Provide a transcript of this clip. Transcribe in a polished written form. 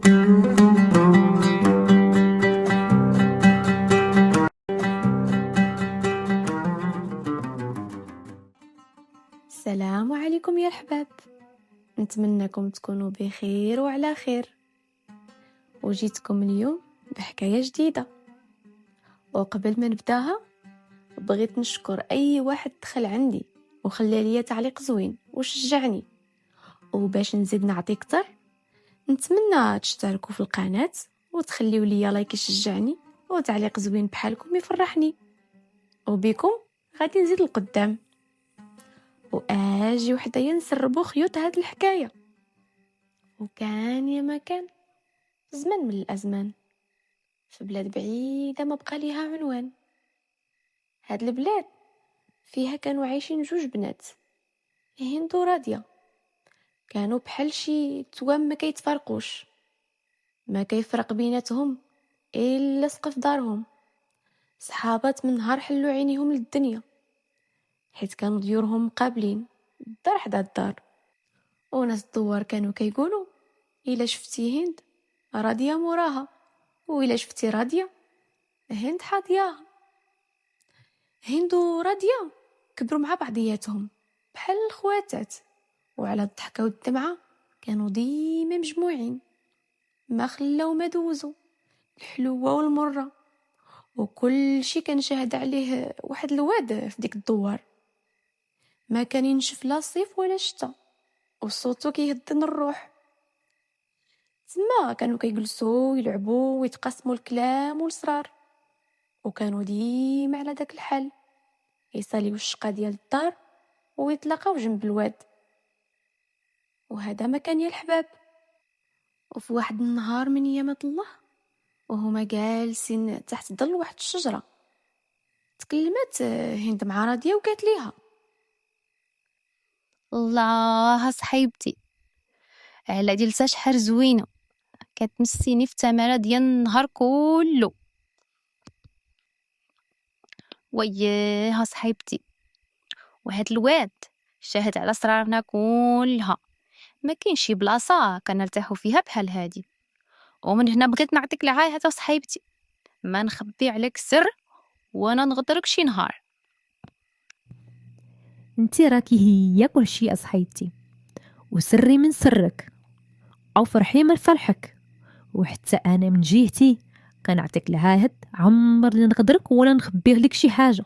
السلام عليكم يا الحباب، نتمنىكم تكونوا بخير وعلى خير. وجيتكم اليوم بحكاية جديدة، وقبل ما نبداها بغيت نشكر أي واحد دخل عندي وخلى لي تعليق زوين وشجعني. وباش نزيد نعطي كتر نتمنى تشتركوا في القناة وتخليوا لي لايك يشجعني، وتعليق زوين بحالكم يفرحني، وبكم غادي نزيد القدام واجي وحدايا نسربوا خيوط هاد الحكايه. وكان يا مكان زمان من الازمان في بلاد بعيده ما بقى ليها عنوان. هاد البلاد فيها كانوا عايشين جوج بنات، هند ورادية. كانوا بحال شي توام ما كيتفارقوش، ما كيفرق بيناتهم الا سقف دارهم. صحابات من نهار حلوا عينيهم للدنيا، حيت كانوا ديورهم مقابلين الدار حدا الدار. وناس الدوار كانوا كيقولوا إلا شفتي هند رادية موراها، وإلا شفتي رادية هند حاضياها. هند ورادية كبروا مع بعضياتهم بحال الخواتات، وعلى الضحكة والدمعة كانوا ديما مجموعين، ما خلاو ما دوزوا الحلوة والمرة. وكل شي كان شاهد عليه واحد الواد في ديك الدوار، ما كان ينشف لا صيف ولا شتا، وصوتو كيهدن الروح. تما كانوا كيجلسوا ويلعبوا ويتقاسموا الكلام والسرار، وكانوا ديما على داك الحال، يصاليو الشقه ديال الدار ويتلاقاو جنب الواد. وهذا ما كان يا الحباب. وفي واحد النهار من ايامات الله، وهما جالسين تحت ظل واحد الشجره، تكلمت هند مع راضيه وقالت ليها: الله صحيبتي، على جلسة شحال زوينة، كتنسيني في التمارة ديال النهار كله. وياه صحيبتي، وهاد الواد شاهد على اسرارنا كلها، ما كاين شي بلاصه كنرتاحوا فيها بحال هادي. ومن هنا بغيت نعطيك العاهه صحيبتي، ما نخبي عليك سر وانا نغدرك شي نهار. انتي راكي هي كل شيء صحيتي، وسري من سرك او فرحي من فرحك، وحتى انا من جهتي كنعطيك العهد عمر اللي نقدرك ولا نخبيه لك شي حاجه.